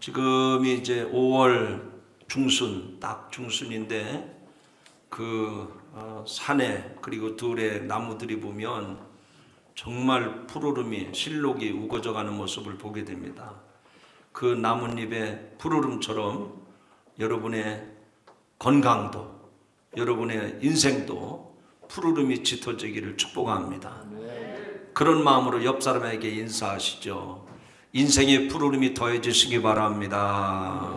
지금이 이제 5월 중순, 딱 중순인데 산에 그리고 들에 나무들이 보면 정말 푸르름이 실록이 우거져가는 모습을 보게 됩니다. 그 나뭇잎의 푸르름처럼 여러분의 건강도, 여러분의 인생도 푸르름이 짙어지기를 축복합니다. 그런 마음으로 옆 사람에게 인사하시죠. 인생의 푸르름이 더해지시기 바랍니다.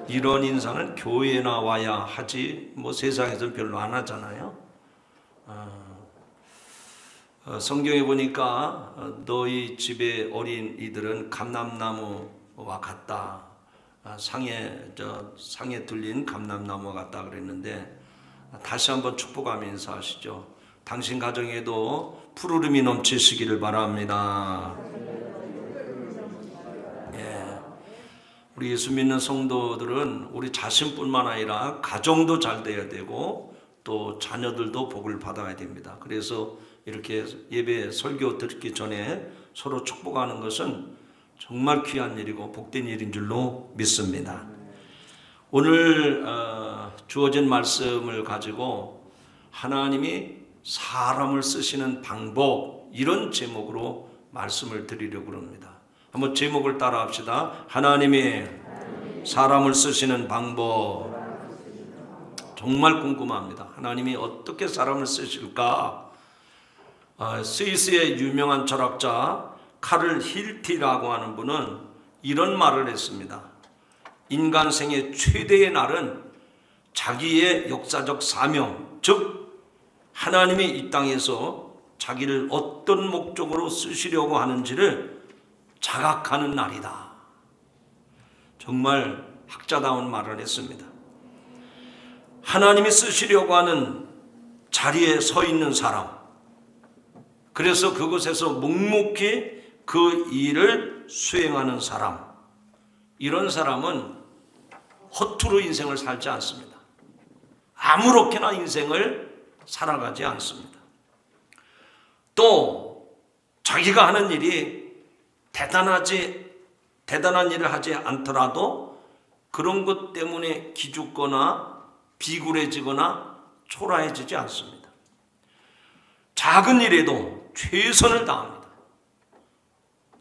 이런 인사는 교회에 나와야 하지 세상에서는 별로 안 하잖아요. 성경에 보니까 너희 집의 어린 이들은 감람나무와 같다. 상에 들린 감람나무와 같다 그랬는데, 다시 한번 축복하며 인사하시죠. 당신 가정에도 푸르름이 넘치시기를 바랍니다. 우리 예수 믿는 성도들은 우리 자신뿐만 아니라 가정도 잘 돼야 되고 또 자녀들도 복을 받아야 됩니다. 그래서 이렇게 예배 설교 듣기 전에 서로 축복하는 것은 정말 귀한 일이고 복된 일인 줄로 믿습니다. 오늘 주어진 말씀을 가지고 하나님이 사람을 쓰시는 방법, 이런 제목으로 말씀을 드리려고 합니다. 한번 제목을 따라 합시다. 하나님이 사람을 쓰시는 방법. 정말 궁금합니다. 하나님이 어떻게 사람을 쓰실까? 스위스의 유명한 철학자 카를 힐티라고 하는 분은 이런 말을 했습니다. 인간 생의 최대의 날은 자기의 역사적 사명, 즉 하나님이 이 땅에서 자기를 어떤 목적으로 쓰시려고 하는지를 자각하는 날이다. 정말 학자다운 말을 했습니다. 하나님이 쓰시려고 하는 자리에 서 있는 사람, 그래서 그곳에서 묵묵히 그 일을 수행하는 사람, 이런 사람은 허투루 인생을 살지 않습니다. 아무렇게나 인생을 살아가지 않습니다. 또 자기가 하는 일이 대단한 일을 하지 않더라도 그런 것 때문에 기죽거나 비굴해지거나 초라해지지 않습니다. 작은 일에도 최선을 다합니다.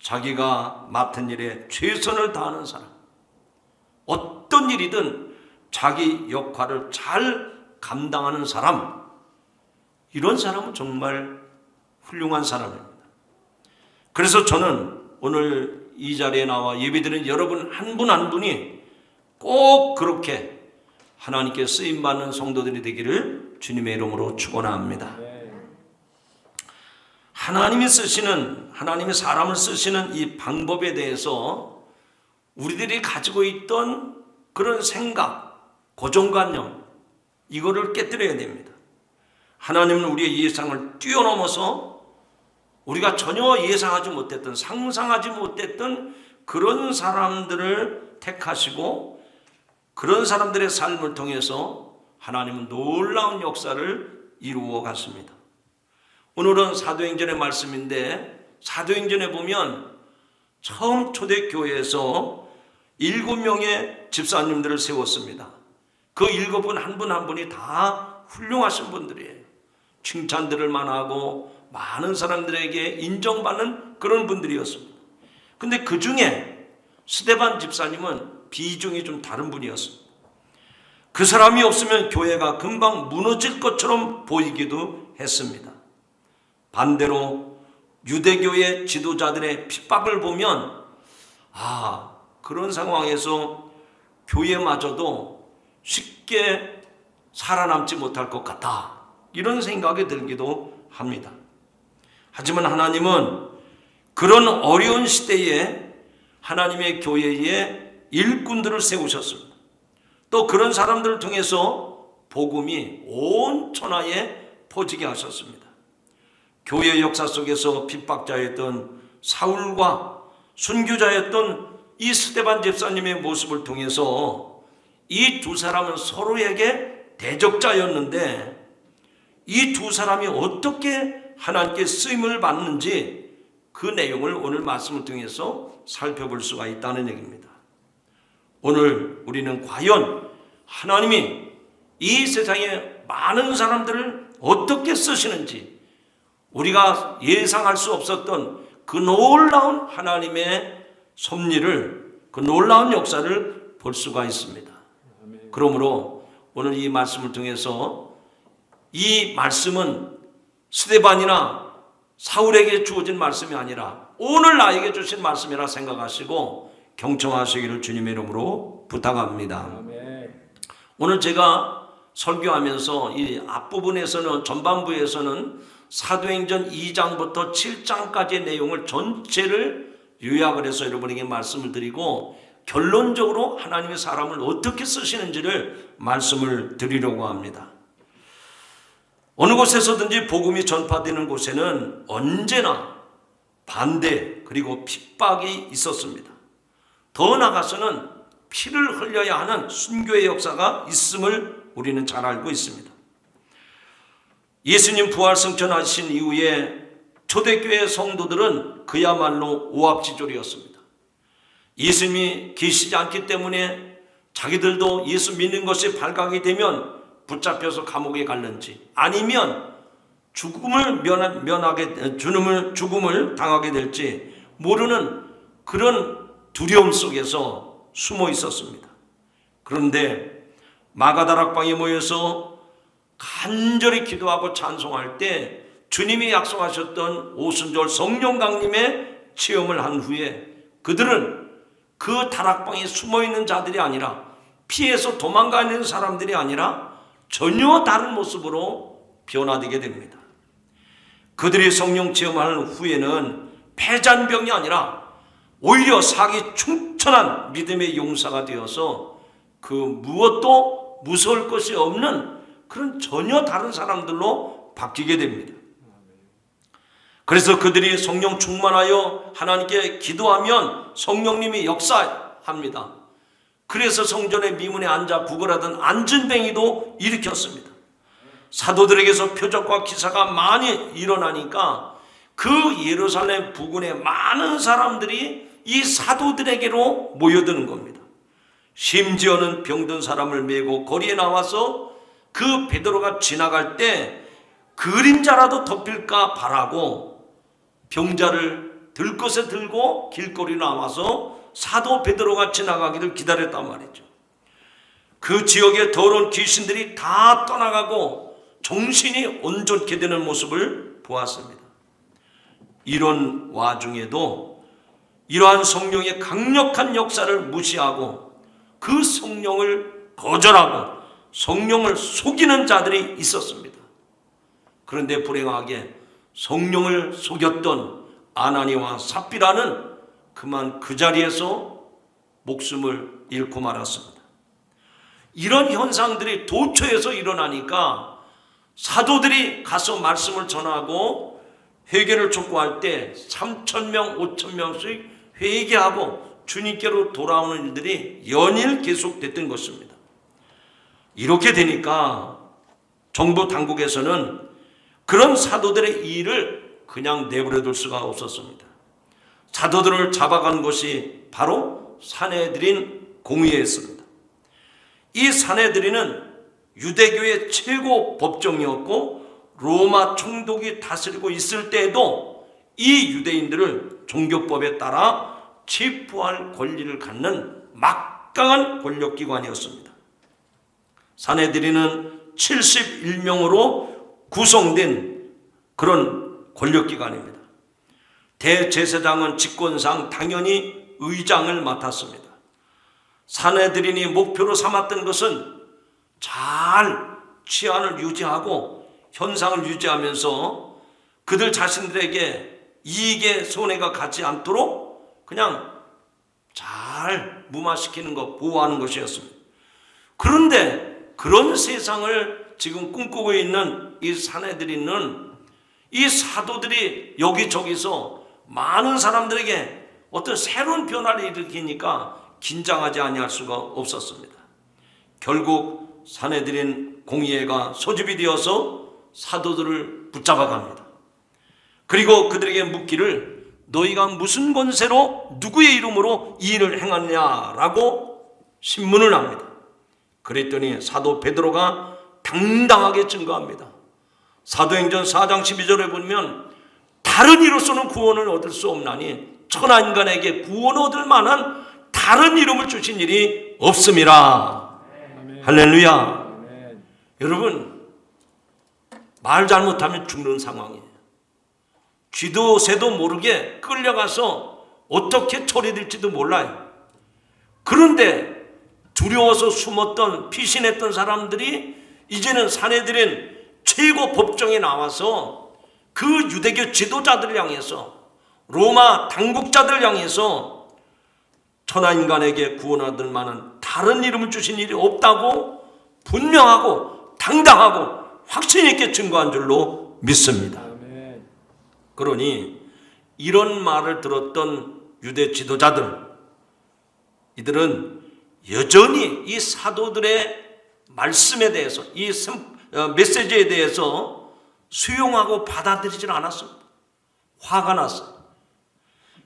자기가 맡은 일에 최선을 다하는 사람, 어떤 일이든 자기 역할을 잘 감당하는 사람, 이런 사람은 정말 훌륭한 사람입니다. 그래서 저는 오늘 이 자리에 나와 예배드리는 여러분 한 분 한 분이 꼭 그렇게 하나님께 쓰임받는 성도들이 되기를 주님의 이름으로 축원합니다. 하나님이 사람을 쓰시는 이 방법에 대해서 우리들이 가지고 있던 그런 생각, 고정관념, 이거를 깨뜨려야 됩니다. 하나님은 우리의 예상을 뛰어넘어서 우리가 전혀 예상하지 못했던, 상상하지 못했던 그런 사람들을 택하시고 그런 사람들의 삶을 통해서 하나님은 놀라운 역사를 이루어 갔습니다. 오늘은 사도행전의 말씀인데, 사도행전에 보면 처음 초대교회에서 7명의 집사님들을 세웠습니다. 그 7분 한 분 한 분이 다 훌륭하신 분들이에요. 칭찬들을 만하고 많은 사람들에게 인정받는 그런 분들이었습니다. 근데 그 중에 스데반 집사님은 비중이 좀 다른 분이었습니다. 그 사람이 없으면 교회가 금방 무너질 것처럼 보이기도 했습니다. 반대로 유대교의 지도자들의 핍박을 보면 그런 상황에서 교회마저도 쉽게 살아남지 못할 것 같다, 이런 생각이 들기도 합니다. 하지만 하나님은 그런 어려운 시대에 하나님의 교회에 일꾼들을 세우셨습니다. 또 그런 사람들을 통해서 복음이 온 천하에 퍼지게 하셨습니다. 교회 역사 속에서 핍박자였던 사울과 순교자였던 이 스데반 집사님의 모습을 통해서 이 두 사람은 서로에게 대적자였는데 이 두 사람이 어떻게 하나님께 쓰임을 받는지 그 내용을 오늘 말씀을 통해서 살펴볼 수가 있다는 얘기입니다. 오늘 우리는 과연 하나님이 이 세상에 많은 사람들을 어떻게 쓰시는지, 우리가 예상할 수 없었던 그 놀라운 하나님의 섭리를, 그 놀라운 역사를 볼 수가 있습니다. 그러므로 오늘 이 말씀을 통해서 이 말씀은 스데반이나 사울에게 주어진 말씀이 아니라 오늘 나에게 주신 말씀이라 생각하시고 경청하시기를 주님의 이름으로 부탁합니다. 오늘 제가 설교하면서 이 앞부분에서는, 전반부에서는 사도행전 2장부터 7장까지의 내용을 전체를 요약을 해서 여러분에게 말씀을 드리고 결론적으로 하나님의 사람을 어떻게 쓰시는지를 말씀을 드리려고 합니다. 어느 곳에서든지 복음이 전파되는 곳에는 언제나 반대 그리고 핍박이 있었습니다. 더 나아가서는 피를 흘려야 하는 순교의 역사가 있음을 우리는 잘 알고 있습니다. 예수님 부활 승천하신 이후에 초대교회 성도들은 그야말로 오합지졸이었습니다. 예수님이 계시지 않기 때문에 자기들도 예수 믿는 것이 발각이 되면 붙잡혀서 감옥에 갔는지, 아니면 죽음을 당하게 될지 모르는 그런 두려움 속에서 숨어 있었습니다. 그런데 마가다락방에 모여서 간절히 기도하고 찬송할 때 주님이 약속하셨던 오순절 성령 강림의 체험을 한 후에 그들은 그 다락방에 숨어 있는 자들이 아니라, 피해서 도망가는 사람들이 아니라 전혀 다른 모습으로 변화되게 됩니다. 그들이 성령 체험하는 후에는 패잔병이 아니라 오히려 사기 충천한 믿음의 용사가 되어서 그 무엇도 무서울 것이 없는 그런 전혀 다른 사람들로 바뀌게 됩니다. 그래서 그들이 성령 충만하여 하나님께 기도하면 성령님이 역사합니다. 그래서 성전의 미문에 앉아 구걸하던 안진뱅이도 일으켰습니다. 사도들에게서 표적과 기사가 많이 일어나니까 그 예루살렘 부근의 많은 사람들이 이 사도들에게로 모여드는 겁니다. 심지어는 병든 사람을 메고 거리에 나와서 그 베드로가 지나갈 때 그림자라도 덮일까 바라고 병자를 들것에 들고 길거리로 나와서 사도 베드로가 지나가기를 기다렸단 말이죠. 그 지역의 더러운 귀신들이 다 떠나가고 정신이 온전케 되는 모습을 보았습니다. 이런 와중에도 이러한 성령의 강력한 역사를 무시하고 그 성령을 거절하고 성령을 속이는 자들이 있었습니다. 그런데 불행하게 성령을 속였던 아나니와 삽비라는 그만 그 자리에서 목숨을 잃고 말았습니다. 이런 현상들이 도처에서 일어나니까 사도들이 가서 말씀을 전하고 회개를 촉구할 때 3,000명, 5,000명씩 회개하고 주님께로 돌아오는 일들이 연일 계속됐던 것입니다. 이렇게 되니까 정부 당국에서는 그런 사도들의 일을 그냥 내버려둘 수가 없었습니다. 사도들을 잡아간 것이 바로 산헤드린 공의회였습니다. 이 산헤드린은 유대교의 최고 법정이었고 로마 총독이 다스리고 있을 때에도 이 유대인들을 종교법에 따라 체포할 권리를 갖는 막강한 권력기관이었습니다. 산헤드린은 71명으로 구성된 그런 권력기관입니다. 대제사장은 직권상 당연히 의장을 맡았습니다. 산헤드린이 목표로 삼았던 것은 잘 치안을 유지하고 현상을 유지하면서 그들 자신들에게 이익의 손해가 가지 않도록 그냥 잘 무마시키는 것, 보호하는 것이었습니다. 그런데 그런 세상을 지금 꿈꾸고 있는 이 산헤드린은 이 사도들이 여기저기서 많은 사람들에게 어떤 새로운 변화를 일으키니까 긴장하지 아니할 수가 없었습니다. 결국 산헤드린 공의회가 소집이 되어서 사도들을 붙잡아 갑니다. 그리고 그들에게 묻기를 너희가 무슨 권세로 누구의 이름으로 이 일을 행하느냐라고 신문을 합니다. 그랬더니 사도 베드로가 당당하게 증거합니다. 사도행전 4장 12절에 보면 다른 이로서는 구원을 얻을 수 없나니 천하 인간에게 구원 얻을 만한 다른 이름을 주신 일이 없음이라. 아멘. 할렐루야. 아멘. 여러분, 말 잘못하면 죽는 상황이에요. 쥐도 새도 모르게 끌려가서 어떻게 처리될지도 몰라요. 그런데 두려워서 숨었던 피신했던 사람들이 이제는 사내들인 최고 법정에 나와서 그 유대교 지도자들을 향해서, 로마 당국자들을 향해서 천하 인간에게 구원 얻을 만한 다른 이름을 주신 일이 없다고 분명하고 당당하고 확신 있게 증거한 줄로 믿습니다. 그러니 이런 말을 들었던 유대 지도자들, 이들은 여전히 이 사도들의 말씀에 대해서, 이 메시지에 대해서 수용하고 받아들이질 않았습니다. 화가 났어요.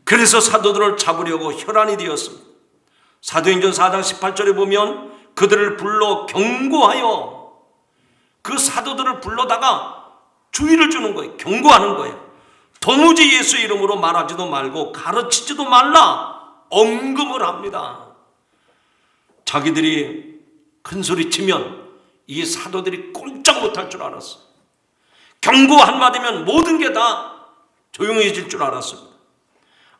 그래서 사도들을 잡으려고 혈안이 되었습니다. 사도행전 4장 18절에 보면 그들을 불러 경고하여, 그 사도들을 불러다가 주의를 주는 거예요. 경고하는 거예요. 도무지 예수 이름으로 말하지도 말고 가르치지도 말라 엄금을 합니다. 자기들이 큰 소리 치면 이 사도들이 꼼짝 못할 줄 알았어요. 경고 한마디면 모든 게 다 조용해질 줄 알았습니다.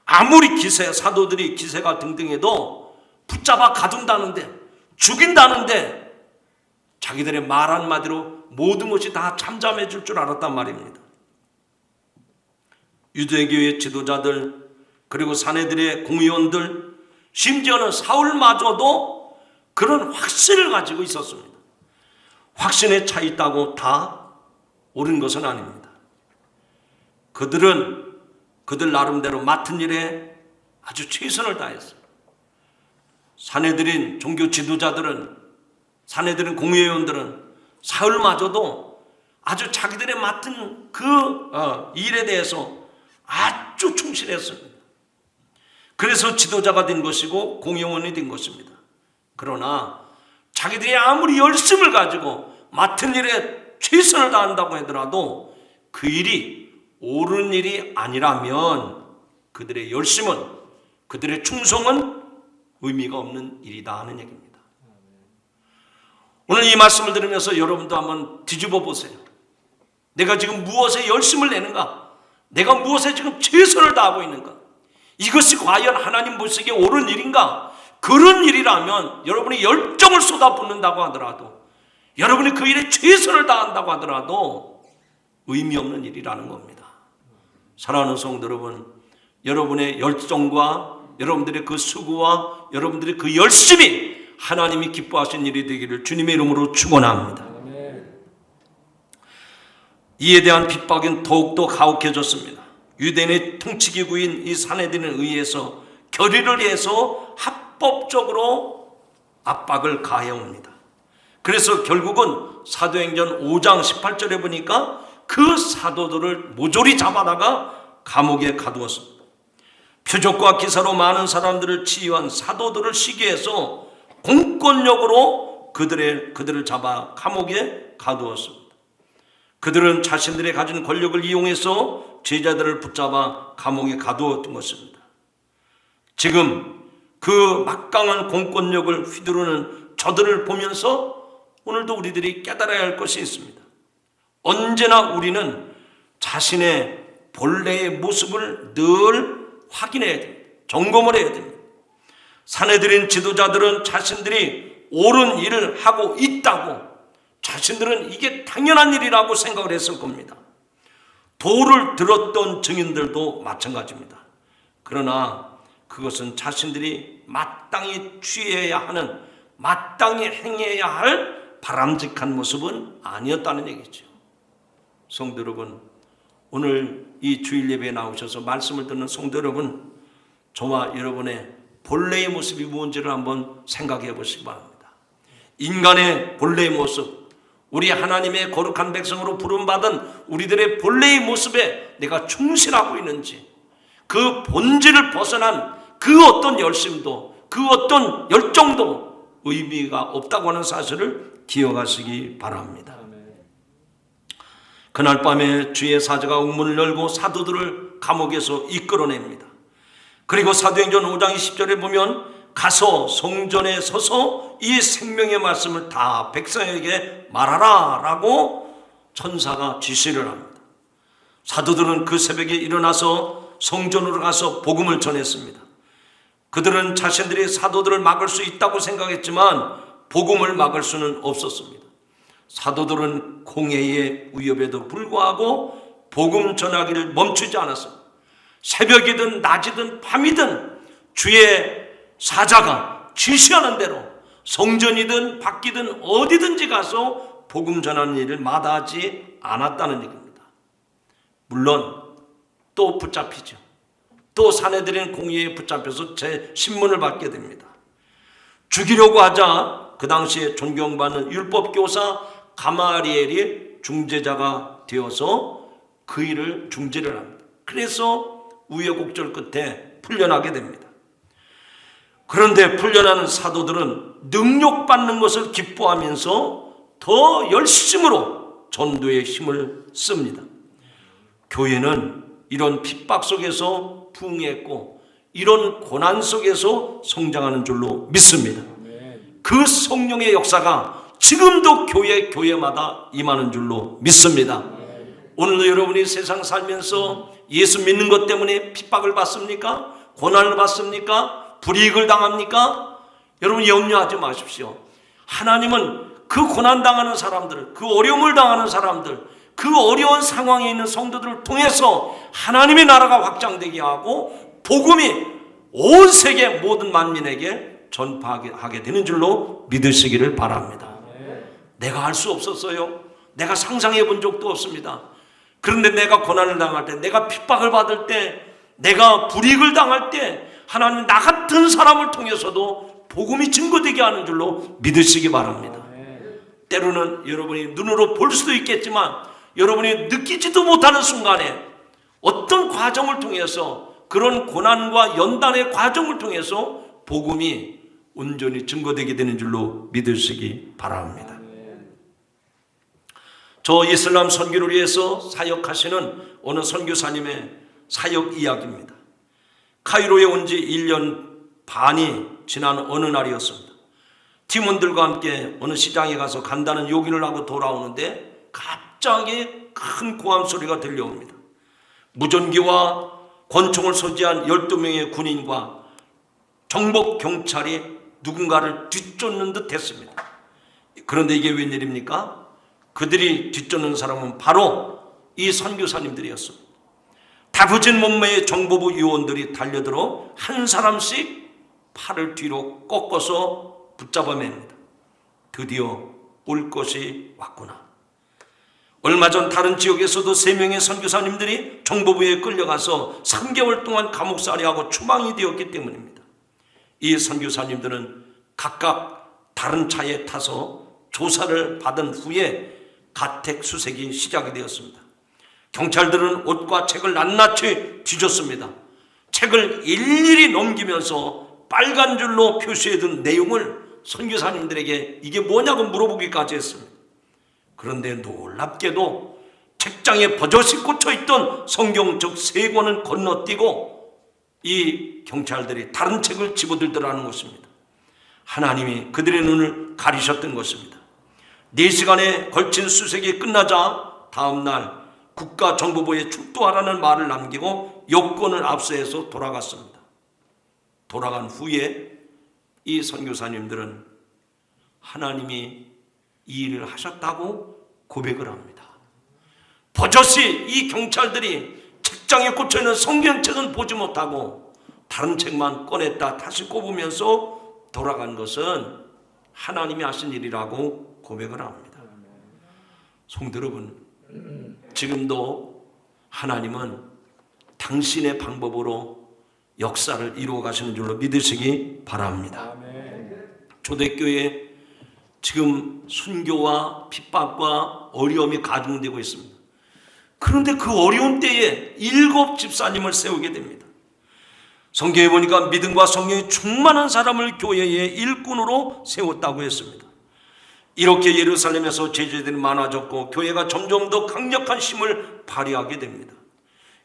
아무리 사도들이 기세가 등등해도 붙잡아 가둔다는데, 죽인다는데 자기들의 말 한마디로 모든 것이 다 잠잠해질 줄 알았단 말입니다. 유대교의 지도자들, 그리고 사내들의 공의원들, 심지어는 사울마저도 그런 확신을 가지고 있었습니다. 확신에 차 있다고 다 옳은 것은 아닙니다. 그들 나름대로 맡은 일에 아주 최선을 다했어요. 사내들인 종교 지도자들은, 사내들인 공의원들은, 사울마저도 아주 자기들의 맡은 그 일에 대해서 아주 충실했습니다. 그래서 지도자가 된 것이고 공의원이 된 것입니다. 그러나 자기들이 아무리 열심을 가지고 맡은 일에 최선을 다한다고 하더라도 그 일이 옳은 일이 아니라면 그들의 열심은, 그들의 충성은 의미가 없는 일이다 하는 얘기입니다. 오늘 이 말씀을 들으면서 여러분도 한번 뒤집어 보세요. 내가 지금 무엇에 열심을 내는가? 내가 무엇에 지금 최선을 다하고 있는가? 이것이 과연 하나님 보시기에 옳은 일인가? 그런 일이라면 여러분이 열정을 쏟아붓는다고 하더라도, 여러분이 그 일에 최선을 다한다고 하더라도 의미 없는 일이라는 겁니다. 사랑하는 성도 여러분, 여러분의 열정과 여러분들의 그 수고와 여러분들의 그 열심이 하나님이 기뻐하신 일이 되기를 주님의 이름으로 축원합니다. 이에 대한 핍박은 더욱더 가혹해졌습니다. 유대인의 통치기구인 이 사내들에 의해서 결의를 해서 합법적으로 압박을 가해옵니다. 그래서 결국은 사도행전 5장 18절에 보니까 그 사도들을 모조리 잡아다가 감옥에 가두었습니다. 표적과 기사로 많은 사람들을 치유한 사도들을 시기해서 공권력으로 그들을 잡아 감옥에 가두었습니다. 그들은 자신들의 가진 권력을 이용해서 제자들을 붙잡아 감옥에 가두었던 것입니다. 지금 그 막강한 공권력을 휘두르는 저들을 보면서 오늘도 우리들이 깨달아야 할 것이 있습니다. 언제나 우리는 자신의 본래의 모습을 늘 확인해야 됩니다. 점검을 해야 됩니다. 사내들인 지도자들은 자신들이 옳은 일을 하고 있다고, 자신들은 이게 당연한 일이라고 생각을 했을 겁니다. 도를 들었던 증인들도 마찬가지입니다. 그러나 그것은 자신들이 마땅히 취해야 하는, 마땅히 행해야 할 바람직한 모습은 아니었다는 얘기죠. 성도 여러분, 오늘 이 주일 예배에 나오셔서 말씀을 듣는 성도 여러분, 저와 여러분의 본래의 모습이 무엇인지를 한번 생각해 보시기 바랍니다. 인간의 본래의 모습, 우리 하나님의 거룩한 백성으로 부름받은 우리들의 본래의 모습에 내가 충실하고 있는지, 그 본질을 벗어난 그 어떤 열심도, 그 어떤 열정도 의미가 없다고 하는 사실을 기억하시기 바랍니다. 그날 밤에 주의 사자가 옥문을 열고 사도들을 감옥에서 이끌어냅니다. 그리고 사도행전 5장 20절에 보면 가서 성전에 서서 이 생명의 말씀을 다 백성에게 말하라 라고 천사가 지시를 합니다. 사도들은 그 새벽에 일어나서 성전으로 가서 복음을 전했습니다. 그들은 자신들이 사도들을 막을 수 있다고 생각했지만 복음을 막을 수는 없었습니다. 사도들은 공해의 위협에도 불구하고 복음 전하기를 멈추지 않았습니다. 새벽이든 낮이든 밤이든 주의 사자가 지시하는 대로 성전이든 밖이든 어디든지 가서 복음 전하는 일을 마다하지 않았다는 얘기입니다. 물론 또 붙잡히죠. 또 사내들인 공의에 붙잡혀서 제 신문을 받게 됩니다. 죽이려고 하자 그 당시에 존경받는 율법교사 가마리엘이 중재자가 되어서 그 일을 중재를 합니다. 그래서 우여곡절 끝에 풀려나게 됩니다. 그런데 풀려나는 사도들은 능력받는 것을 기뻐하면서 더 열심으로 전도의 힘을 씁니다. 교회는 이런 핍박 속에서 부흥했고 이런 고난 속에서 성장하는 줄로 믿습니다. 그 성령의 역사가 지금도 교회마다 임하는 줄로 믿습니다. 오늘도 여러분이 세상 살면서 예수 믿는 것 때문에 핍박을 받습니까? 고난을 받습니까? 불이익을 당합니까? 여러분 염려하지 마십시오. 하나님은 그 고난당하는 사람들, 그 어려움을 당하는 사람들, 그 어려운 상황에 있는 성도들을 통해서 하나님의 나라가 확장되게 하고 복음이 온 세계 모든 만민에게 전파하게 되는 줄로 믿으시기를 바랍니다. 내가 할 수 없었어요. 내가 상상해 본 적도 없습니다. 그런데 내가 고난을 당할 때, 내가 핍박을 받을 때, 내가 불이익을 당할 때 하나님 나 같은 사람을 통해서도 복음이 증거되게 하는 줄로 믿으시기 바랍니다. 때로는 여러분이 눈으로 볼 수도 있겠지만 여러분이 느끼지도 못하는 순간에 어떤 과정을 통해서 그런 고난과 연단의 과정을 통해서 복음이 온전히 증거되게 되는 줄로 믿으시기 바랍니다. 저 이슬람 선교를 위해서 사역하시는 어느 선교사님의 사역 이야기입니다. 카이로에 온 지 1년 반이 지난 어느 날이었습니다. 팀원들과 함께 어느 시장에 가서 간다는 요기를 하고 돌아오는데 갑자기 큰 고함 소리가 들려옵니다. 무전기와 권총을 소지한 12명의 군인과 정복 경찰이 누군가를 뒤쫓는 듯 했습니다. 그런데 이게 웬일입니까? 그들이 뒤쫓는 사람은 바로 이 선교사님들이었습니다. 다부진 몸매의 정보부 요원들이 달려들어 한 사람씩 팔을 뒤로 꺾어서 붙잡아냅니다. 드디어 올 것이 왔구나. 얼마 전 다른 지역에서도 3명의 선교사님들이 정보부에 끌려가서 3개월 동안 감옥살이하고 추방이 되었기 때문입니다. 이 선교사님들은 각각 다른 차에 타서 조사를 받은 후에 가택 수색이 시작이 되었습니다. 경찰들은 옷과 책을 낱낱이 뒤졌습니다. 책을 일일이 넘기면서 빨간 줄로 표시해둔 내용을 선교사님들에게 이게 뭐냐고 물어보기까지 했습니다. 그런데 놀랍게도 책장에 버젓이 꽂혀있던 성경책 3권을 건너뛰고 이 경찰들이 다른 책을 집어들더라는 것입니다. 하나님이 그들의 눈을 가리셨던 것입니다. 4시간에 걸친 수색이 끝나자 다음날 국가정보부에 출두하라는 말을 남기고 여권을 압수해서 돌아갔습니다. 돌아간 후에 이 선교사님들은 하나님이 이 일을 하셨다고 고백을 합니다. 버젓이 이 경찰들이 책장에 꽂혀있는 성경책은 보지 못하고 다른 책만 꺼냈다 다시 꼽으면서 돌아간 것은 하나님이 하신 일이라고 고백을 합니다. 성도 여러분, 지금도 하나님은 당신의 방법으로 역사를 이루어 가시는 줄로 믿으시기 바랍니다. 초대교회 지금 순교와 핍박과 어려움이 가중되고 있습니다. 그런데 그 어려운 때에 7 집사님을 세우게 됩니다. 성경에 보니까 믿음과 성령이 충만한 사람을 교회의 일꾼으로 세웠다고 했습니다. 이렇게 예루살렘에서 제자들이 많아졌고 교회가 점점 더 강력한 힘을 발휘하게 됩니다.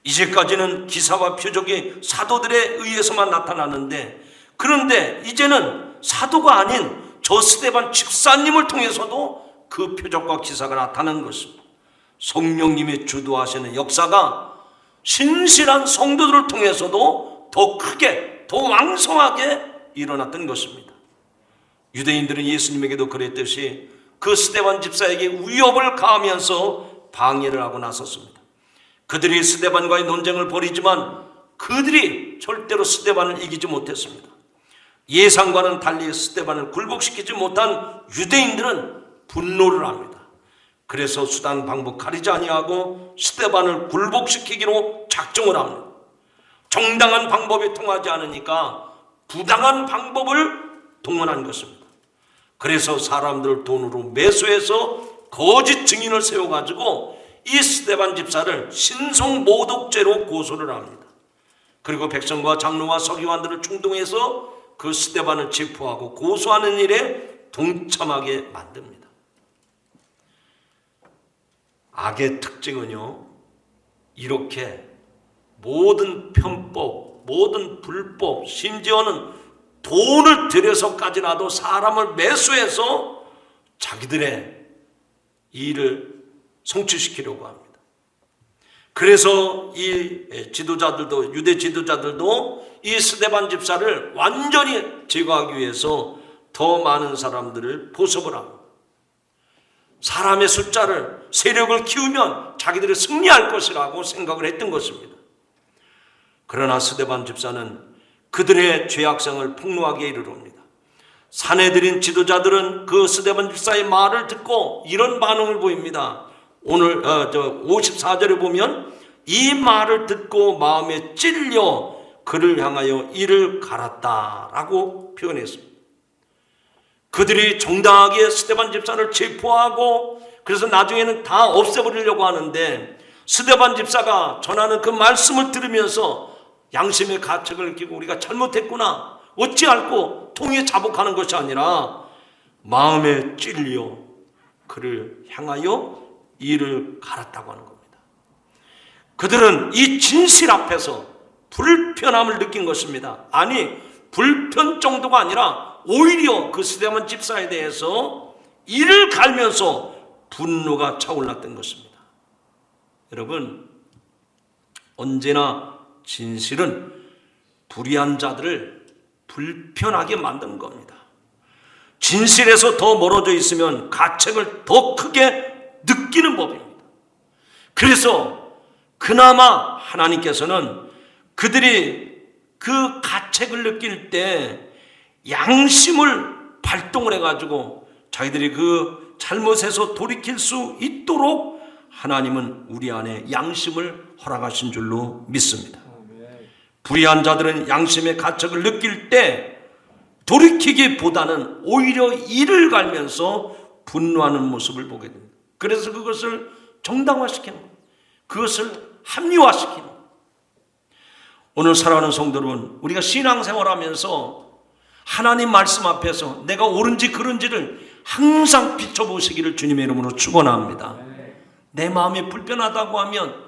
이제까지는 기사와 표적이 사도들에 의해서만 나타나는데, 그런데 이제는 사도가 아닌 저 스데반 집사님을 통해서도 그 표적과 기사가 나타나는 것입니다. 성령님이 주도하시는 역사가 신실한 성도들을 통해서도 더 크게, 더 왕성하게 일어났던 것입니다. 유대인들은 예수님에게도 그랬듯이 그 스데반 집사에게 위협을 가하면서 방해를 하고 나섰습니다. 그들이 스데반과의 논쟁을 벌이지만 그들이 절대로 스데반을 이기지 못했습니다. 예상과는 달리 스데반을 굴복시키지 못한 유대인들은 분노를 합니다. 그래서 수단 방법 가리지 아니하고 스데반을 굴복시키기로 작정을 합니다. 정당한 방법이 통하지 않으니까 부당한 방법을 동원한 것입니다. 그래서 사람들을 돈으로 매수해서 거짓 증인을 세워가지고 이 스데반 집사를 신성모독죄로 고소를 합니다. 그리고 백성과 장로와 서기관들을 충동해서 그 스데반을 체포하고 고소하는 일에 동참하게 만듭니다. 악의 특징은요, 이렇게 모든 편법, 모든 불법, 심지어는 돈을 들여서까지라도 사람을 매수해서 자기들의 일을 성취시키려고 합니다. 그래서 이 지도자들도, 유대 지도자들도 이 스데반 집사를 완전히 제거하기 위해서 더 많은 사람들을 포섭을 합니다. 사람의 숫자를, 세력을 키우면 자기들이 승리할 것이라고 생각을 했던 것입니다. 그러나 스데반 집사는 그들의 죄악성을 폭로하게 이르릅니다. 사내들인 지도자들은 그 스데반 집사의 말을 듣고 이런 반응을 보입니다. 오늘 54절에 보면 이 말을 듣고 마음에 찔려 그를 향하여 이를 갈았다라고 표현했습니다. 그들이 정당하게 스데반 집사를 체포하고 그래서 나중에는 다 없애버리려고 하는데, 스데반 집사가 전하는 그 말씀을 들으면서 양심의 가책을 느끼고 우리가 잘못했구나, 어찌할꼬 통에 자복하는 것이 아니라 마음에 찔려 그를 향하여 이를 갈았다고 하는 겁니다. 그들은 이 진실 앞에서 불편함을 느낀 것입니다. 아니, 불편 정도가 아니라 오히려 그 스데반 집사에 대해서 이를 갈면서 분노가 차올랐던 것입니다. 여러분, 언제나 진실은 불의한 자들을 불편하게 만드는 겁니다. 진실에서 더 멀어져 있으면 가책을 더 크게 느끼는 법입니다. 그래서 그나마 하나님께서는 그들이 그 가책을 느낄 때 양심을 발동을 해가지고 자기들이 그 잘못에서 돌이킬 수 있도록 하나님은 우리 안에 양심을 허락하신 줄로 믿습니다. 불의한 자들은 양심의 가책을 느낄 때 돌이키기보다는 오히려 이를 갈면서 분노하는 모습을 보게 됩니다. 그래서 그것을 정당화시키는 거예요. 그것을 합리화시키는 거예요. 오늘 사랑하는 성도 여러분, 우리가 신앙생활하면서 하나님 말씀 앞에서 내가 옳은지 그른지를 항상 비춰보시기를 주님의 이름으로 축원합니다. 내 마음이 불편하다고 하면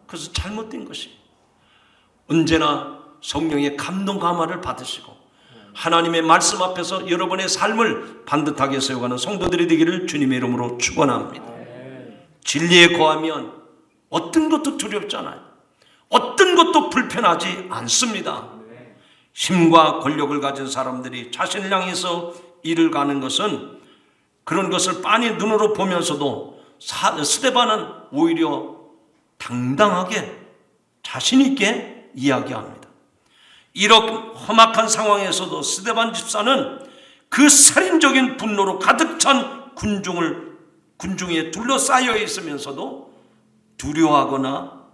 그것은 잘못된 것이에요. 언제나 성령의 감동 감화를 받으시고 하나님의 말씀 앞에서 여러분의 삶을 반듯하게 세워가는 성도들이 되기를 주님의 이름으로 축원합니다. 진리에 거하면 어떤 것도 두렵지 않아요. 어떤 것도 불편하지 않습니다. 힘과 권력을 가진 사람들이 자신을 향해서 일을 가는 것은 그런 것을 빤히 눈으로 보면서도 스데반은 오히려 당당하게 자신 있게 이야기합니다. 이런 험악한 상황에서도 스데반 집사는 그 살인적인 분노로 가득 찬 군중에 둘러싸여 있으면서도 두려워하거나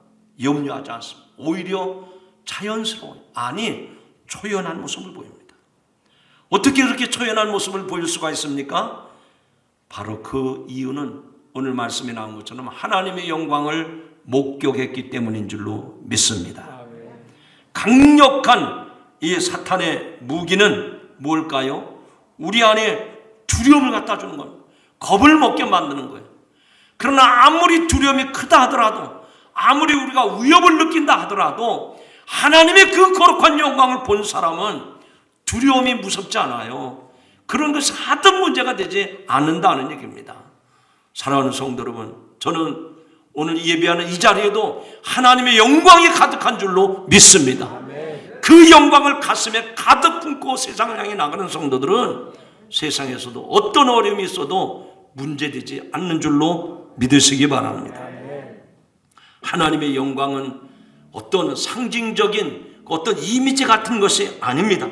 염려하지 않습니다. 오히려 자연스러운, 아니 초연한 모습을 보입니다. 어떻게 그렇게 초연한 모습을 보일 수가 있습니까? 바로 그 이유는 오늘 말씀에 나온 것처럼 하나님의 영광을 목격했기 때문인 줄로 믿습니다. 강력한 이 사탄의 무기는 뭘까요? 우리 안에 두려움을 갖다 주는 겁니다. 겁을 먹게 만드는 거예요. 그러나 아무리 두려움이 크다 하더라도, 아무리 우리가 위협을 느낀다 하더라도 하나님의 그 거룩한 영광을 본 사람은 두려움이 무섭지 않아요. 그런 것이 하등 문제가 되지 않는다는 얘기입니다. 사랑하는 성도 여러분, 저는 오늘 예배하는 이 자리에도 하나님의 영광이 가득한 줄로 믿습니다. 그 영광을 가슴에 가득 품고 세상을 향해 나가는 성도들은 세상에서도 어떤 어려움이 있어도 문제되지 않는 줄로 믿으시기 바랍니다. 하나님의 영광은 어떤 상징적인 어떤 이미지 같은 것이 아닙니다.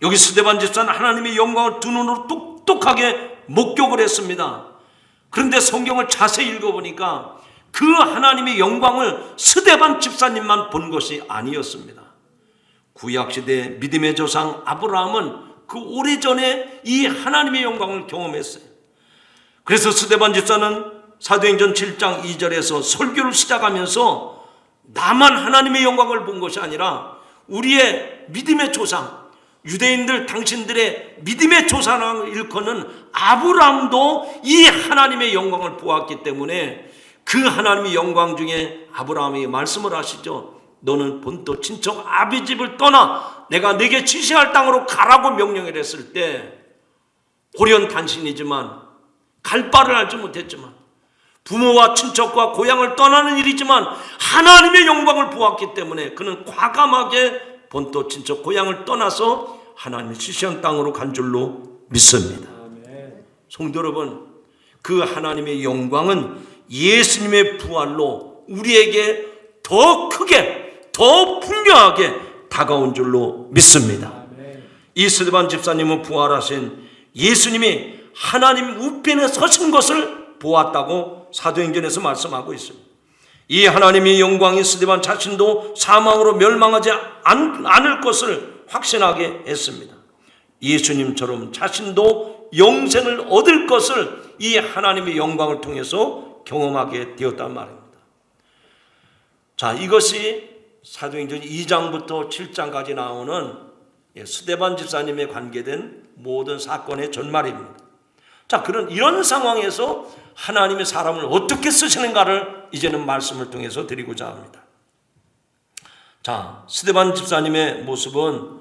여기 스데반 집사는 하나님의 영광을 두 눈으로 똑똑하게 목격을 했습니다. 그런데 성경을 자세히 읽어보니까 그 하나님의 영광을 스데반 집사님만 본 것이 아니었습니다. 구약시대 믿음의 조상 아브라함은 그 오래전에 이 하나님의 영광을 경험했어요. 그래서 스데반 집사는 사도행전 7장 2절에서 설교를 시작하면서 나만 하나님의 영광을 본 것이 아니라 우리의 믿음의 조상, 유대인들 당신들의 믿음의 조상을 일컫는 아브라함도 이 하나님의 영광을 보았기 때문에 그 하나님의 영광 중에 아브라함이 말씀을 하시죠. 너는 본토 친척 아비 집을 떠나 내가 네게 지시할 땅으로 가라고 명령을 했을 때 호련단신이지만 갈 바를 알지 못했지만 부모와 친척과 고향을 떠나는 일이지만 하나님의 영광을 보았기 때문에 그는 과감하게 본토 친척 고향을 떠나서 하나님의 지시한 땅으로 간 줄로 믿습니다. 성도 여러분, 그 하나님의 영광은 예수님의 부활로 우리에게 더 크게 더 분명하게 다가온 줄로 믿습니다. 이 스데반 집사님은 부활하신 예수님이 하나님 우편에 서신 것을 보았다고 사도행전에서 말씀하고 있습니다. 이 하나님의 영광이 스데반 자신도 사망으로 멸망하지 않을 것을 확신하게 했습니다. 예수님처럼 자신도 영생을 얻을 것을 이 하나님의 영광을 통해서 경험하게 되었단 말입니다. 자, 이것이 사도행전 2장부터 7장까지 나오는 스데반 집사님에 관계된 모든 사건의 전말입니다. 자, 이런 상황에서 하나님의 사람을 어떻게 쓰시는가를 이제는 말씀을 통해서 드리고자 합니다. 자, 스데반 집사님의 모습은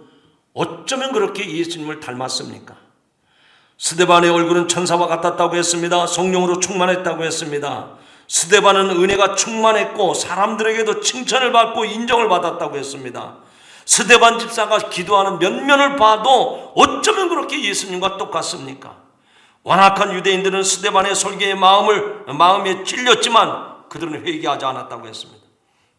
어쩌면 그렇게 예수님을 닮았습니까? 스데반의 얼굴은 천사와 같았다고 했습니다. 성령으로 충만했다고 했습니다. 스데반은 은혜가 충만했고 사람들에게도 칭찬을 받고 인정을 받았다고 했습니다. 스데반 집사가 기도하는 면면을 봐도 어쩌면 그렇게 예수님과 똑같습니까? 완악한 유대인들은 스데반의 설교에 마음에 찔렸지만 그들은 회개하지 않았다고 했습니다.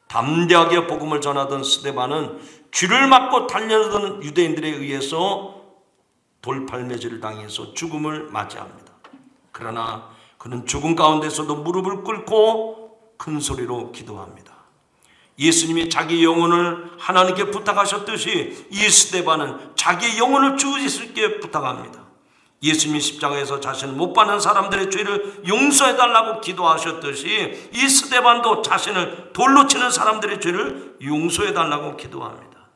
담대하게 복음을 전하던 스데반은 쥐를 맞고 달려드는 유대인들에 의해서 돌팔매질을 당해서 죽음을 맞이합니다. 그러나 그는 죽음 가운데서도 무릎을 꿇고 큰 소리로 기도합니다. 예수님이 자기 영혼을 하나님께 부탁하셨듯이 이 스데반은 자기 영혼을 주 예수께 부탁합니다. 예수님이 십자가에서 자신을 못 받는 사람들의 죄를 용서해달라고 기도하셨듯이 이 스데반도 자신을 돌로 치는 사람들의 죄를 용서해달라고 기도합니다.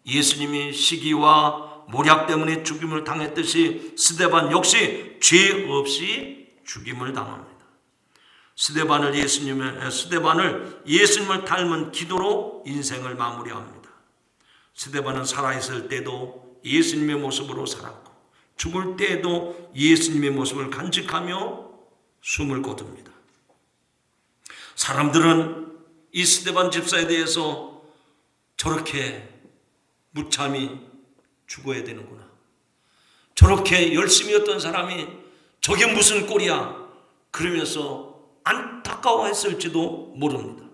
예수님이 시기와 모략 때문에 죽임을 당했듯이 스데반 역시 죄 없이 죽임을 당합니다. 스데반을 예수님을 닮은 기도로 인생을 마무리합니다. 스데반은 살아있을 때도 예수님의 모습으로 살았고 죽을 때에도 예수님의 모습을 간직하며 숨을 거둡니다. 사람들은 이 스데반 집사에 대해서 저렇게 무참히 죽어야 되는구나, 저렇게 열심히 했던 사람이 저게 무슨 꼴이야, 그러면서 안타까워했을지도 모릅니다.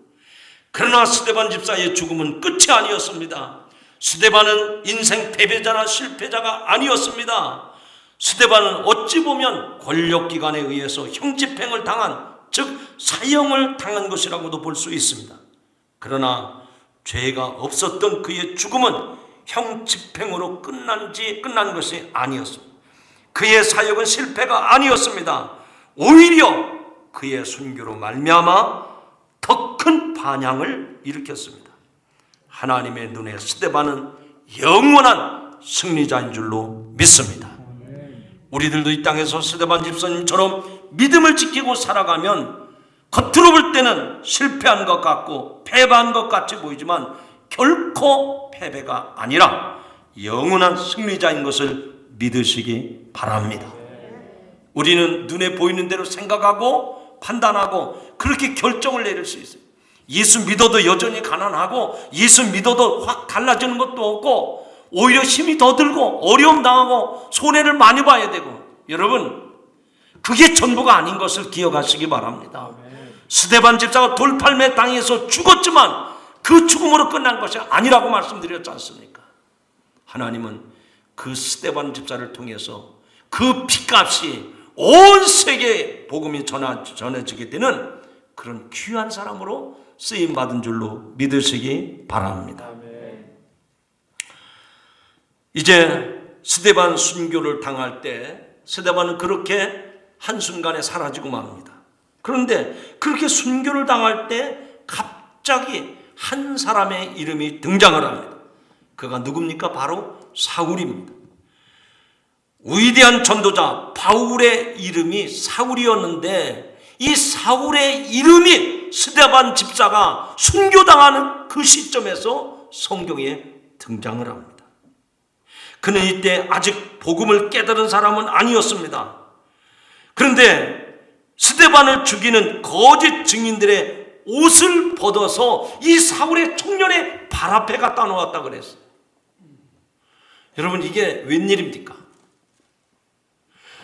그러나 스데반 집사의 죽음은 끝이 아니었습니다. 스데반은 인생 패배자나 실패자가 아니었습니다. 스데반은 어찌 보면 권력기관에 의해서 형집행을 당한, 즉 사형을 당한 것이라고도 볼 수 있습니다. 그러나 죄가 없었던 그의 죽음은 형집행으로 끝난 것이 아니었습니다. 그의 사역은 실패가 아니었습니다. 오히려 그의 순교로 말미암아 더 큰 반향을 일으켰습니다. 하나님의 눈에 스데반은 영원한 승리자인 줄로 믿습니다. 우리들도 이 땅에서 스데반 집사님처럼 믿음을 지키고 살아가면 겉으로 볼 때는 실패한 것 같고 패배한 것 같이 보이지만 결코 패배가 아니라 영원한 승리자인 것을 믿으시기 바랍니다. 우리는 눈에 보이는 대로 생각하고 판단하고 그렇게 결정을 내릴 수 있어요. 예수 믿어도 여전히 가난하고 예수 믿어도 확 달라지는 것도 없고 오히려 힘이 더 들고 어려움 당하고 손해를 많이 봐야 되고, 여러분 그게 전부가 아닌 것을 기억하시기 바랍니다. 스데반 집사가 돌팔매 당해서 죽었지만 그 죽음으로 끝난 것이 아니라고 말씀드렸지 않습니까? 하나님은 그 스데반 집사를 통해서 그 피값이 온 세계에 복음이 전해지게 되는 그런 귀한 사람으로 쓰임받은 줄로 믿으시기 바랍니다. 이제 스데반 순교를 당할 때 스데반은 그렇게 한순간에 사라지고 맙니다. 그런데 그렇게 순교를 당할 때 갑자기 한 사람의 이름이 등장을 합니다. 그가 누굽니까? 바로 사울입니다. 위대한 전도자 바울의 이름이 사울이었는데 이 사울의 이름이 스데반 집사가 순교당하는 그 시점에서 성경에 등장을 합니다. 그는 이때 아직 복음을 깨달은 사람은 아니었습니다. 그런데 스데반을 죽이는 거짓 증인들의 옷을 벗어서 이 사울의 청년의 발 앞에 갖다 놓았다 그랬어요. 여러분 이게 웬일입니까?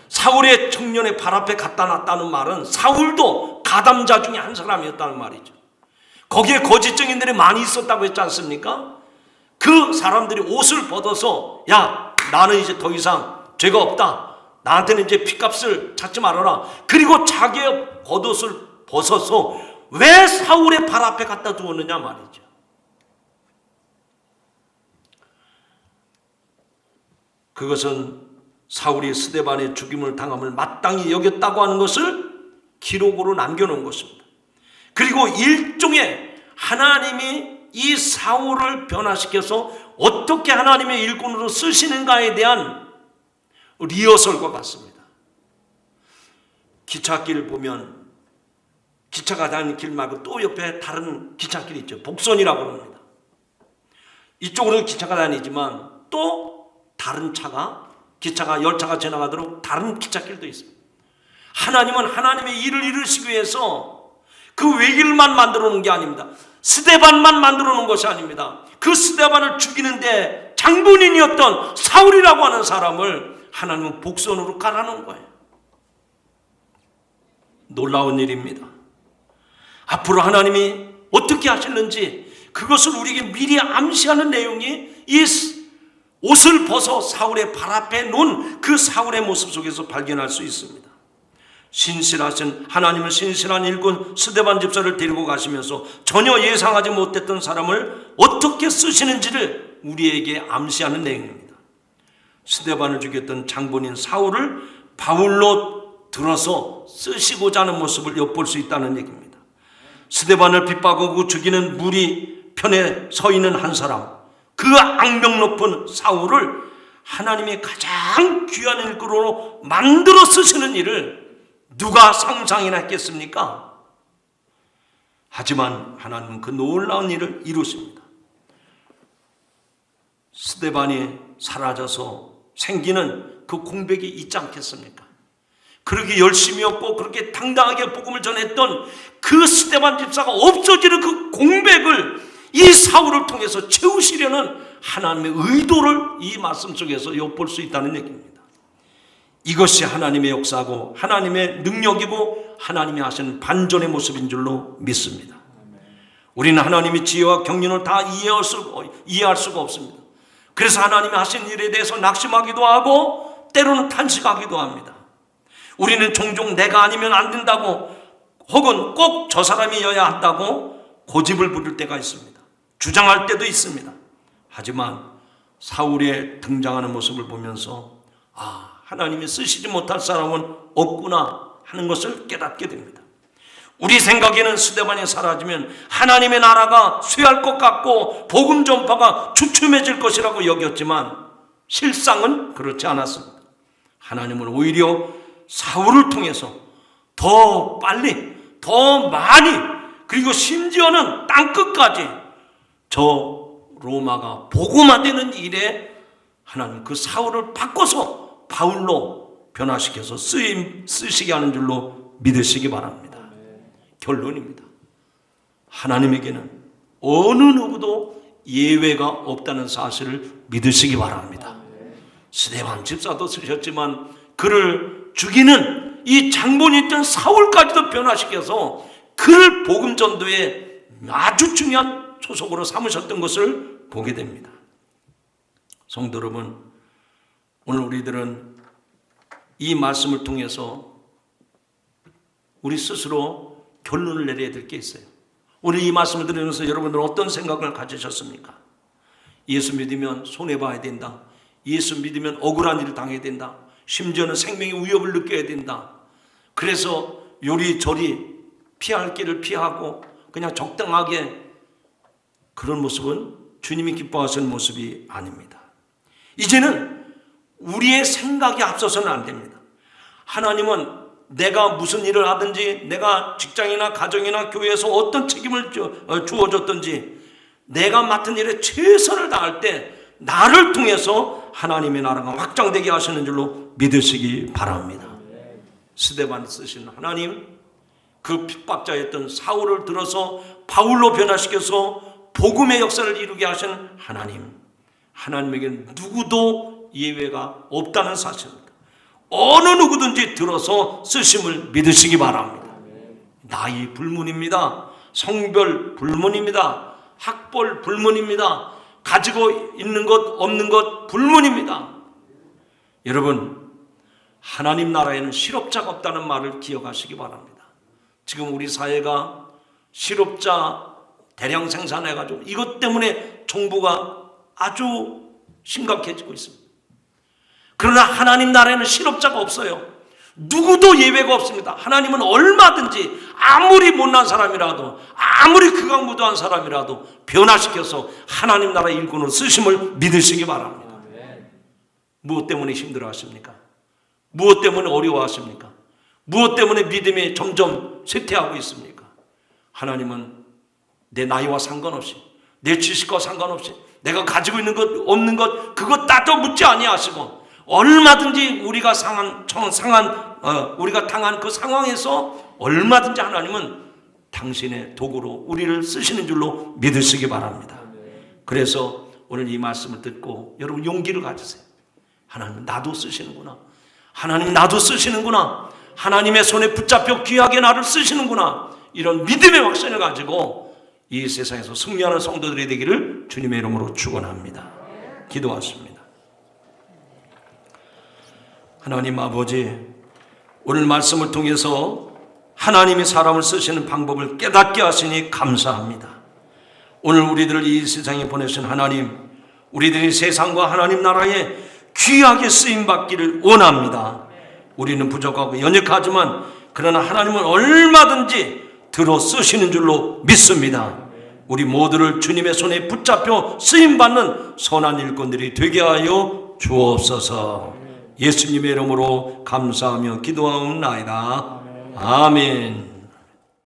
사울의 청년의 발 앞에 갖다 놨다는 말은 사울도 가담자 중에 한 사람이었다는 말이죠. 거기에 거짓 증인들이 많이 있었다고 했지 않습니까? 그 사람들이 옷을 벗어서 야 나는 이제 더 이상 죄가 없다, 나한테는 이제 핏값을 찾지 말아라. 그리고 자기의 겉옷을 벗어서 왜 사울의 발 앞에 갖다 두었느냐 말이죠. 그것은 사울이 스데반의 죽임을 당함을 마땅히 여겼다고 하는 것을 기록으로 남겨놓은 것입니다. 그리고 일종의 하나님이 이 사울을 변화시켜서 어떻게 하나님의 일꾼으로 쓰시는가에 대한 리허설과 같습니다. 기찻길 보면 기차가 다니는 길 말고 또 옆에 다른 기찻길이 있죠. 복선이라고 합니다. 이쪽으로는 기차가 다니지만 또 다른 기차가 열차가 지나가도록 다른 기찻길도 있습니다. 하나님은 하나님의 일을 이루시기 위해서 그 외길만 만들어 놓은 게 아닙니다. 스데반만 만들어 놓은 것이 아닙니다. 그 스데반을 죽이는데 장본인이었던 사울이라고 하는 사람을 하나님은 복선으로 깔아놓은 거예요. 놀라운 일입니다. 앞으로 하나님이 어떻게 하실는지 그것을 우리에게 미리 암시하는 내용이 이 옷을 벗어 사울의 발 앞에 놓은 그 사울의 모습 속에서 발견할 수 있습니다. 신실하신 하나님은 신실한 일꾼 스데반 집사를 데리고 가시면서 전혀 예상하지 못했던 사람을 어떻게 쓰시는지를 우리에게 암시하는 내용입니다. 스데반을 죽였던 장본인 사울을 바울로 들어서 쓰시고자 하는 모습을 엿볼 수 있다는 얘기입니다. 스데반을 핍박하고 죽이는 무리 편에 서 있는 한 사람, 그 악명 높은 사울을 하나님의 가장 귀한 일꾼으로 만들어 쓰시는 일을 누가 상상이나 했겠습니까? 하지만 하나님은 그 놀라운 일을 이루십니다. 스데반이 사라져서 생기는 그 공백이 있지 않겠습니까? 그렇게 열심히 했고 그렇게 당당하게 복음을 전했던 그 스데반 집사가 없어지는 그 공백을 이 사울을 통해서 채우시려는 하나님의 의도를 이 말씀 속에서 엿볼 수 있다는 얘기입니다. 이것이 하나님의 역사고 하나님의 능력이고 하나님이 하시는 반전의 모습인 줄로 믿습니다. 우리는 하나님의 지혜와 경륜을 다 이해할 수가 없습니다. 그래서 하나님이 하신 일에 대해서 낙심하기도 하고 때로는 탄식하기도 합니다. 우리는 종종 내가 아니면 안 된다고 혹은 꼭 저 사람이어야 한다고 고집을 부릴 때가 있습니다. 주장할 때도 있습니다. 하지만 사울의 등장하는 모습을 보면서 하나님이 쓰시지 못할 사람은 없구나 하는 것을 깨닫게 됩니다. 우리 생각에는 스데반이 사라지면 하나님의 나라가 쇠할 것 같고 복음 전파가 주춤해질 것이라고 여겼지만 실상은 그렇지 않았습니다. 하나님은 오히려 사울을 통해서 더 빨리, 더 많이, 그리고 심지어는 땅끝까지 저 로마가 복음화되는 일에 하나님 그 사울을 바꿔서 바울로 변화시켜서 쓰시게 하는 줄로 믿으시기 바랍니다. 결론입니다. 하나님에게는 어느 누구도 예외가 없다는 사실을 믿으시기 바랍니다. 스데반 집사도 쓰셨지만 그를 죽이는 이 장본이었던 사울까지도 변화시켜서 그를 복음 전도에 아주 중요한 초석으로 삼으셨던 것을 보게 됩니다. 성도 여러분, 오늘 우리들은 이 말씀을 통해서 우리 스스로 결론을 내려야 될 게 있어요. 오늘 이 말씀을 들으면서 여러분들은 어떤 생각을 가지셨습니까? 예수 믿으면 손해봐야 된다. 예수 믿으면 억울한 일을 당해야 된다. 심지어는 생명의 위협을 느껴야 된다. 그래서 요리조리 피할 길을 피하고 그냥 적당하게, 그런 모습은 주님이 기뻐하시는 모습이 아닙니다. 이제는 우리의 생각이 앞서서는 안 됩니다. 하나님은 내가 무슨 일을 하든지, 내가 직장이나 가정이나 교회에서 어떤 책임을 주어졌든지 내가 맡은 일에 최선을 다할 때 나를 통해서 하나님의 나라가 확장되게 하시는 줄로 믿으시기 바랍니다. 스데반 쓰신 하나님, 그 핍박자였던 사울을 들어서 바울로 변화시켜서 복음의 역사를 이루게 하신 하나님, 하나님에게는 누구도 예외가 없다는 사실입니다. 어느 누구든지 들어서 쓰심을 믿으시기 바랍니다. 나이 불문입니다. 성별 불문입니다. 학벌 불문입니다. 가지고 있는 것 없는 것 불문입니다. 여러분, 하나님 나라에는 실업자가 없다는 말을 기억하시기 바랍니다. 지금 우리 사회가 실업자 대량 생산해가지고 이것 때문에 정부가 아주 심각해지고 있습니다. 그러나 하나님 나라에는 실업자가 없어요. 누구도 예외가 없습니다. 하나님은 얼마든지 아무리 못난 사람이라도, 아무리 극악무도한 사람이라도 변화시켜서 하나님 나라의 일꾼으로 쓰심을 믿으시기 바랍니다. 무엇 때문에 힘들어하십니까? 무엇 때문에 어려워하십니까? 무엇 때문에 믿음이 점점 쇠퇴하고 있습니까? 하나님은 내 나이와 상관없이, 내 지식과 상관없이, 내가 가지고 있는 것 없는 것 그것 따져 묻지 아니하시고 얼마든지 우리가 우리가 당한 그 상황에서 얼마든지 하나님은 당신의 도구로 우리를 쓰시는 줄로 믿으시기 바랍니다. 그래서 오늘 이 말씀을 듣고 여러분 용기를 가지세요. 하나님 나도 쓰시는구나. 하나님 나도 쓰시는구나. 하나님의 손에 붙잡혀 귀하게 나를 쓰시는구나. 이런 믿음의 확신을 가지고 이 세상에서 승리하는 성도들이 되기를 주님의 이름으로 축원합니다. 기도하십니다. 하나님 아버지, 오늘 말씀을 통해서 하나님이 사람을 쓰시는 방법을 깨닫게 하시니 감사합니다. 오늘 우리들을 이 세상에 보내신 하나님, 우리들이 세상과 하나님 나라에 귀하게 쓰임받기를 원합니다. 우리는 부족하고 연약하지만 그러나 하나님은 얼마든지 들어 쓰시는 줄로 믿습니다. 우리 모두를 주님의 손에 붙잡혀 쓰임받는 선한 일꾼들이 되게 하여 주옵소서. 예수님의 이름으로 감사하며 기도하옵나이다. 아멘.